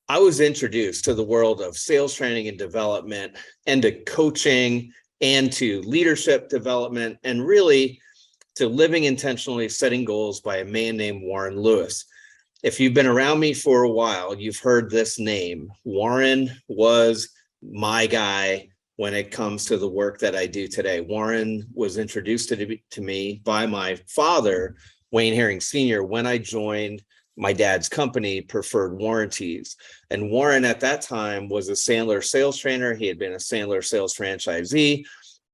I was introduced to the world of sales training and development and to coaching and to leadership development and really to living intentionally, setting goals by a man named Warren Lewis. If you've been around me for a while, you've heard this name. Warren was my guy when it comes to the work that I do today. Warren was introduced to me by my father, Wayne Herring Sr., when I joined my dad's company, Preferred Warranties. And Warren at that time was a Sandler sales trainer. He had been a Sandler sales franchisee.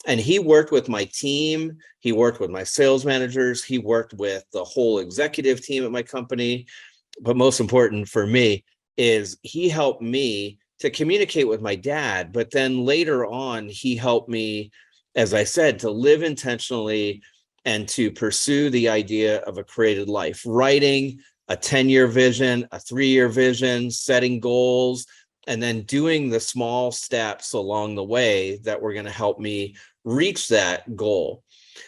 And he worked with my team. He worked with my sales managers. He worked with the whole executive team at my company. But most important for me is he helped me to communicate with my dad. But then later on, he helped me, as I said, to live intentionally and to pursue the idea of a created life, writing a 10-year vision, a 3-year vision, setting goals, and then doing the small steps along the way that were going to help me reach that goal.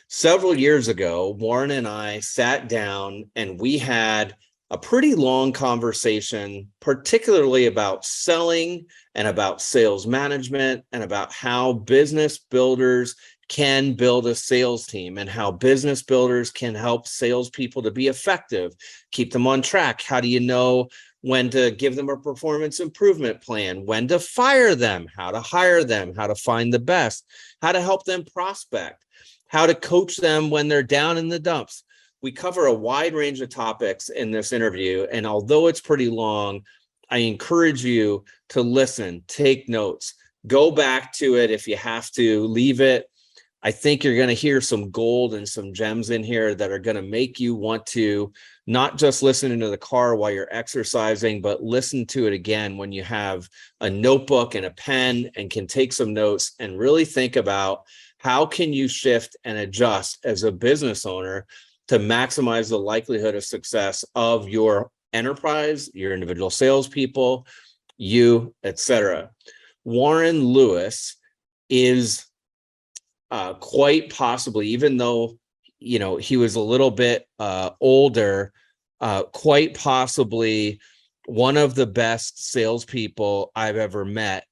Several years ago, Warren and I sat down and we had a pretty long conversation, particularly about selling and about sales management and about how business builders can build a sales team and how business builders can help salespeople to be effective, keep them on track. How do you know when to give them a performance improvement plan, when to fire them, how to hire them, how to find the best, how to help them prospect, how to coach them when they're down in the dumps. We cover a wide range of topics in this interview, and although it's pretty long, I encourage you to listen, take notes, go back to it if you have to, leave it. I think you're going to hear some gold and some gems in here that are going to make you want to not just listen into the car while you're exercising, but listen to it again when you have a notebook and a pen and can take some notes and really think about how can you shift and adjust as a business owner to maximize the likelihood of success of your enterprise, your individual salespeople, you, etc. Warren Lewis is quite possibly, even though he was a little bit older, quite possibly one of the best salespeople I've ever met.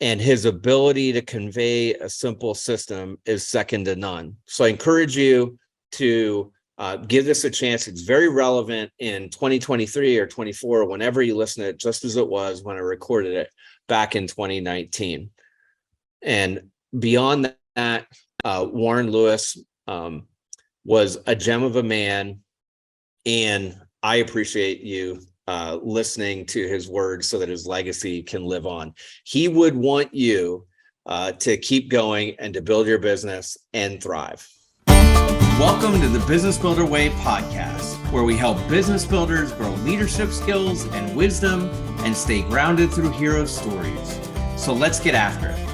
And his ability to convey a simple system is second to none. So I encourage you to give this a chance. It's very relevant in 2023 or 24, whenever you listen to it, just as it was when I recorded it back in 2019. And beyond that, Warren Lewis was a gem of a man, and I appreciate you listening to his words so that his legacy can live on. He would want you to keep going and to build your business and thrive. Welcome to the Business Builder Way podcast, where we help business builders grow leadership skills and wisdom and stay grounded through hero stories. So let's get after it.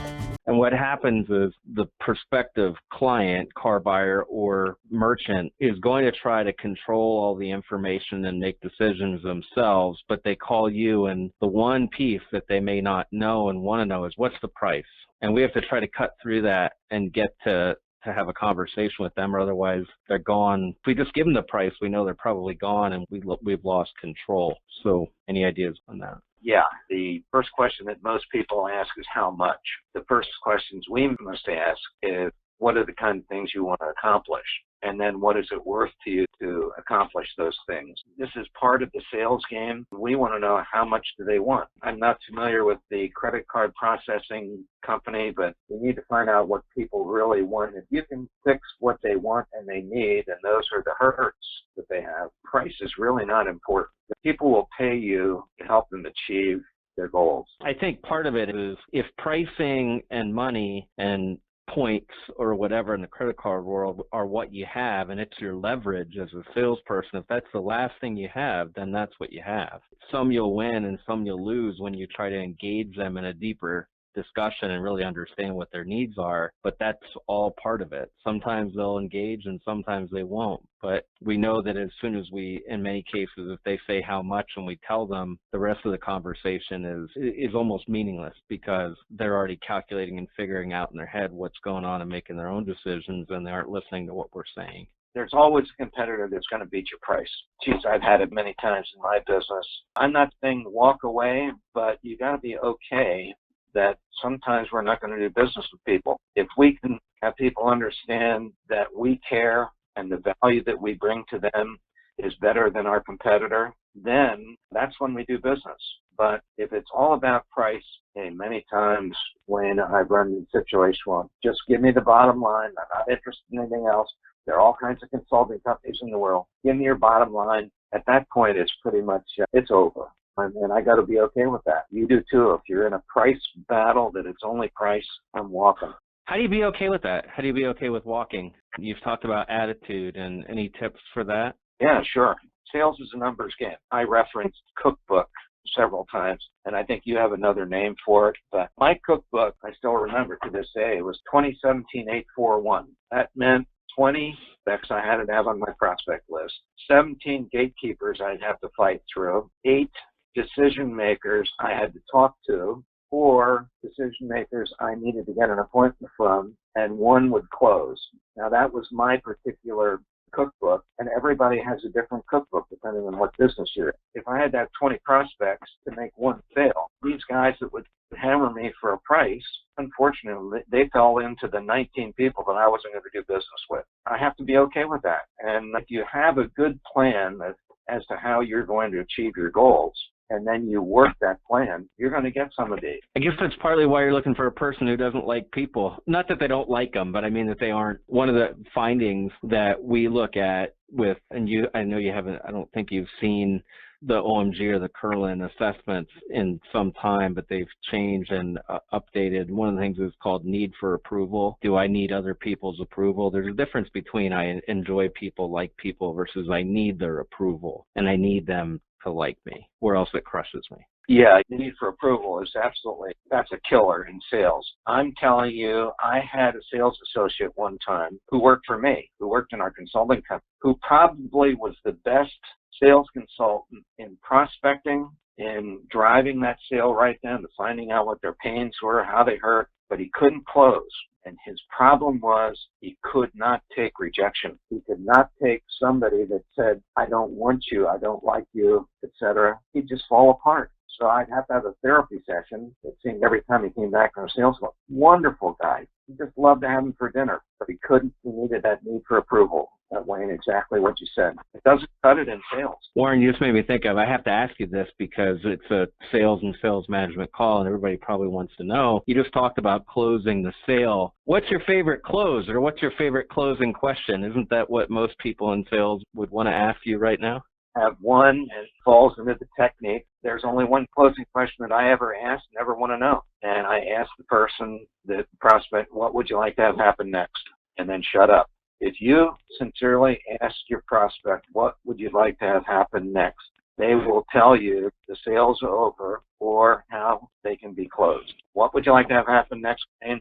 And what happens is the prospective client, car buyer, or merchant is going to try to control all the information and make decisions themselves, but they call you, and the one piece that they may not know and want to know is, what's the price? And we have to try to cut through that and get to have a conversation with them, or otherwise they're gone. If we just give them the price, we know they're probably gone and we've lost control. So any ideas on that? Yeah, the first question that most people ask is how much. The first questions we must ask is, what are the kind of things you want to accomplish? And then what is it worth to you to accomplish those things? This is part of the sales game. We want to know, how much do they want? I'm not familiar with the credit card processing company, but we need to find out what people really want. If you can fix what they want and they need, and those are the hurts that they have, price is really not important. The people will pay you to help them achieve their goals. I think part of it is, if pricing and money and points or whatever in the credit card world are what you have, and it's your leverage as a salesperson, if that's the last thing you have, then that's what you have. Some you'll win and some you'll lose when you try to engage them in a deeper discussion and really understand what their needs are, but that's all part of it. Sometimes they'll engage and sometimes they won't, but we know that as soon as we, in many cases, if they say how much and we tell them, the rest of the conversation is almost meaningless, because they're already calculating and figuring out in their head what's going on and making their own decisions, and they aren't listening to what we're saying. There's always a competitor that's going to beat your price. Geez, I've had it many times in my business. I'm not saying walk away, but you got to be okay that sometimes we're not going to do business with people. If we can have people understand that we care and the value that we bring to them is better than our competitor, then that's when we do business. But if it's all about price, many times when I've run into a situation, well, just give me the bottom line. I'm not interested in anything else. There are all kinds of consulting companies in the world. Give me your bottom line. At that point, it's pretty much, it's over. And I got to be okay with that. You do too. If you're in a price battle that it's only price, I'm walking. How do you be okay with that? How do you be okay with walking? You've talked about attitude, and any tips for that? Yeah, sure. Sales is a numbers game. I referenced cookbook several times, and I think you have another name for it. But my cookbook, I still remember to this day, it was 2017-841. That meant 20 specs I had to have on my prospect list, 17 gatekeepers I'd have to fight through, 8 decision makers I had to talk to, 4 decision makers I needed to get an appointment from, and 1 would close. Now that was my particular cookbook, and everybody has a different cookbook depending on what business you're in. If I had to have 20 prospects to make 1 sale, these guys that would hammer me for a price, unfortunately, they fell into the 19 people that I wasn't going to do business with. I have to be okay with that. And if you have a good plan as to how you're going to achieve your goals, and then you work that plan, you're going to get some of these. I guess that's partly why you're looking for a person who doesn't like people. Not that they don't like them, but I mean that they aren't. One of the findings that we look at with, and you, I know you haven't, I don't think you've seen the OMG or the Curlin assessments in some time, but they've changed and updated. One of the things is called need for approval. Do I need other people's approval? There's a difference between I enjoy people, like people, versus I need their approval and I need them to like me, or else it crushes me. Yeah, the need for approval is absolutely, that's a killer in sales. I'm telling you, I had a sales associate one time who worked for me, who worked in our consulting company, who probably was the best sales consultant in prospecting, in driving that sale right down to finding out what their pains were, how they hurt, but he couldn't close. And his problem was he could not take rejection. He could not take somebody that said, I don't want you, I don't like you, etc. He'd just fall apart. So I'd have to have a therapy session, it seemed, every time he came back from a sales call. Wonderful guy. He just loved to have him for dinner, but he couldn't. He needed that need for approval. That Wayne, exactly what you said. It doesn't cut it in sales. Warren, you just made me think of, I have to ask you this because it's a sales and sales management call and everybody probably wants to know. You just talked about closing the sale. What's your favorite close, or what's your favorite closing question? Isn't that what most people in sales would want to ask you right now? Have one, and it falls into the technique. There's only one closing question that I ever ask, never want to know. And I ask the person, the prospect, what would you like to have happen next? And then shut up. If you sincerely ask your prospect, what would you like to have happen next? They will tell you the sale's over or how they can be closed. What would you like to have happen next? And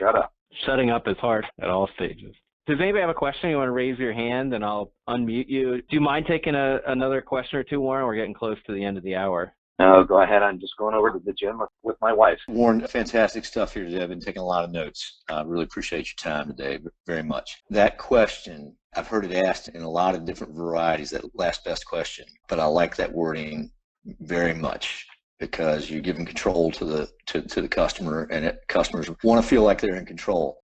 shut up. Shutting up is hard at all stages. Does anybody have a question? You want to raise your hand and I'll unmute you. Do you mind taking another question or two, Warren? We're getting close to the end of the hour. No, go ahead. I'm just going over to the gym with my wife. Warren, fantastic stuff here today. I've been taking a lot of notes. I really appreciate your time today very much. That question, I've heard it asked in a lot of different varieties, that last best question, but I like that wording very much because you're giving control to the customer, and customers want to feel like they're in control.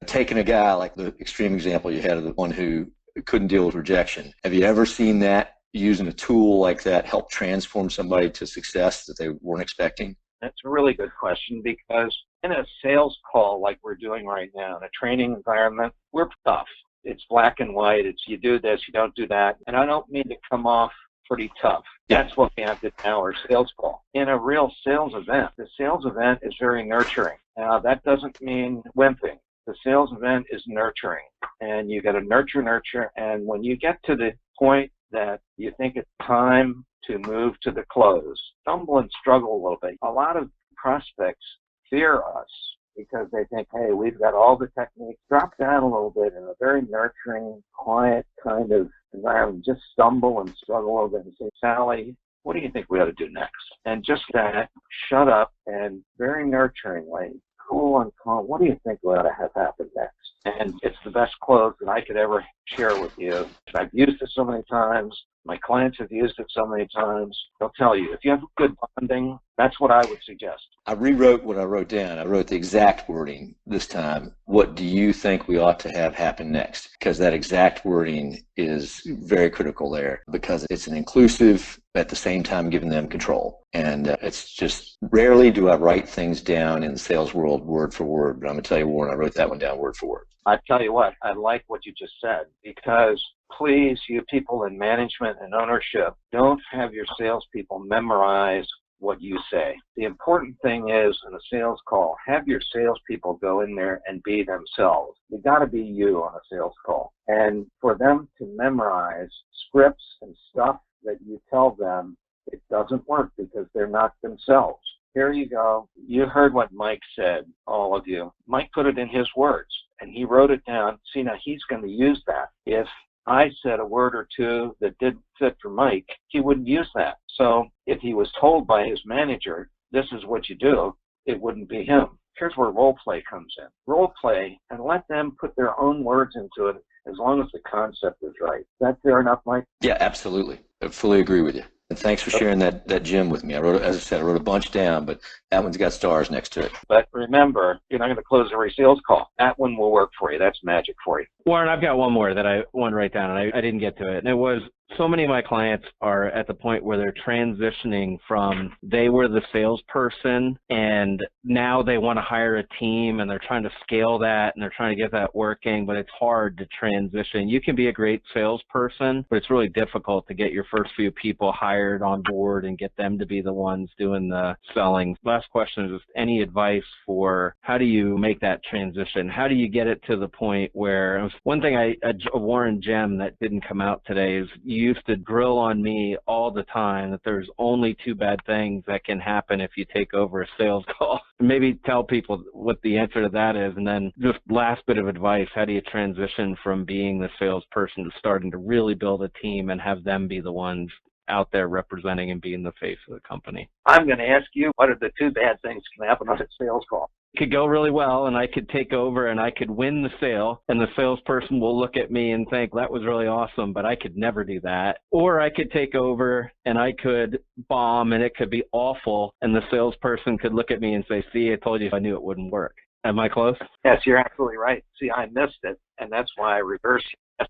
Taking a guy like the extreme example you had of the one who couldn't deal with rejection. Have you ever seen that using a tool like that help transform somebody to success that they weren't expecting? That's a really good question, because in a sales call like we're doing right now, in a training environment, we're tough. It's black and white. It's you do this, you don't do that. And I don't mean to come off pretty tough. That's what we have to do in our sales call. In a real sales event, the sales event is very nurturing. Now, that doesn't mean wimping. The sales event is nurturing, and you got to nurture. And when you get to the point that you think it's time to move to the close, stumble and struggle a little bit. A lot of prospects fear us because they think, hey, we've got all the techniques. Drop down a little bit in a very nurturing, quiet kind of environment. Just stumble and struggle a little bit and say, Sally, what do you think we ought to do next? And just that, shut up, and very nurturingly, cool and calm, what do you think we ought to have happen next? And it's the best quote that I could ever share with you. I've used it so many times. My clients have used it so many times. They'll tell you, if you have good bonding, that's what I would suggest. I rewrote what I wrote down. I wrote the exact wording this time. What do you think we ought to have happen next? Because that exact wording is very critical there, because it's an inclusive, at the same time giving them control. And it's just rarely do I write things down in the sales world word for word, but I'm going to tell you, Warren, I wrote that one down word for word. I tell you what, I like what you just said, because please, you people in management and ownership, don't have your salespeople memorize what you say. The important thing is, in a sales call, have your salespeople go in there and be themselves. You got to be you on a sales call. And for them to memorize scripts and stuff that you tell them, it doesn't work because they're not themselves. Here you go. You heard what Mike said, all of you. Mike put it in his words, and he wrote it down. See, now he's going to use that. If I said a word or two that didn't fit for Mike, he wouldn't use that. So if he was told by his manager, this is what you do, it wouldn't be him. Here's where role play comes in. Role play, and let them put their own words into it as long as the concept is right. Is that fair enough, Mike? Yeah, absolutely. I fully agree with you. And thanks for sharing that gem with me. I wrote, as I said, I wrote a bunch down, but that one's got stars next to it. But remember, you're not going to close every sales call. That one will work for you. That's magic for you. Warren, I've got one more that I want to write down, and I didn't get to it. And it was, so many of my clients are at the point where they're transitioning from they were the salesperson and now they want to hire a team, and they're trying to scale that and they're trying to get that working, but it's hard to transition. You can be a great salesperson, but it's really difficult to get your first few people hired on board and get them to be the ones doing the selling. Last question is just any advice for how do you make that transition? How do you get it to the point where, one thing a Warren gem that didn't come out today is you used to drill on me all the time that there's only two bad things that can happen if you take over a sales call. Maybe tell people what the answer to that is, and then just last bit of advice, how do you transition from being the salesperson to starting to really build a team and have them be the ones out there representing and being the face of the company? I'm going to ask you, what are the two bad things that can happen on a sales call? Could go really well and I could take over and I could win the sale, and the salesperson will look at me and think that was really awesome, but I could never do that. Or I could take over and I could bomb and it could be awful, and the salesperson could look at me and say, see, I told you I knew it wouldn't work. Am I close? Yes, you're absolutely right. See, I missed it, and that's why I reversed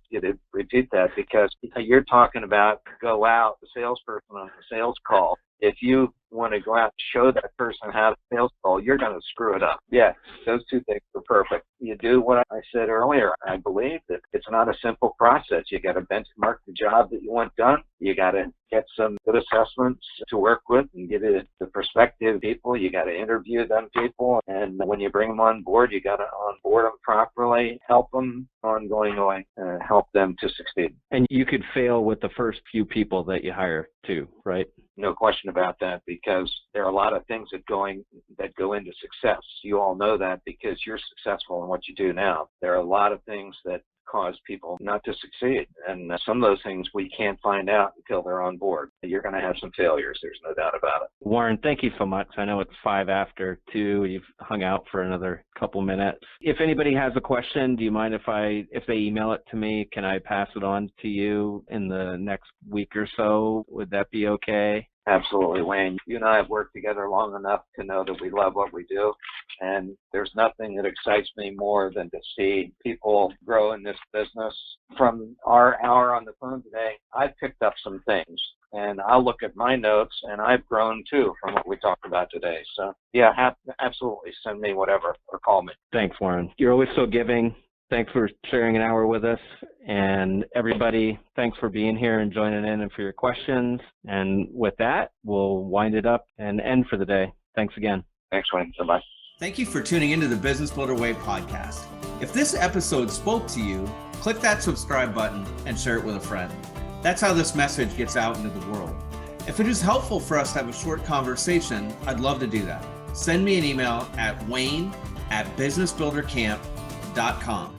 you to repeat that, because you're talking about go out, the salesperson on the sales call. If you want to go out and show that person how to sales call, you're going to screw it up. Yeah, those two things are perfect. You do what I said earlier. I believe that it's not a simple process. You got to benchmark the job that you want done. You got to get some good assessments to work with and give it to prospective people. You got to interview them people. And when you bring them on board, you got to onboard them properly, help them ongoing way, help them to succeed. And you could fail with the first few people that you hire too, right? No question about that, because there are a lot of things that go into success. You all know that because you're successful in what you do now. There are a lot of things that cause people not to succeed, and some of those things we can't find out until they're on board. You're going to have some failures, there's no doubt about it. Warren, thank you so much. I know it's 5 after 2. You've hung out for another couple minutes. If anybody has a question, do you mind if they email it to me? Can I pass it on to you in the next week or so? Would that be okay? Absolutely, Wayne. You and I have worked together long enough to know that we love what we do, and there's nothing that excites me more than to see people grow in this business. From our hour on the phone today, I've picked up some things, and I'll look at my notes, and I've grown too from what we talked about today. So yeah, absolutely, send me whatever or call me. Thanks, Warren. You're always so giving. Thanks for sharing an hour with us. And everybody, thanks for being here and joining in and for your questions. And with that, we'll wind it up and end for the day. Thanks again. Thanks, Wayne. Bye-bye. Thank you for tuning into the Business Builder Way podcast. If this episode spoke to you, click that subscribe button and share it with a friend. That's how this message gets out into the world. If it is helpful for us to have a short conversation, I'd love to do that. Send me an email at wayne@businessbuildercamp.com.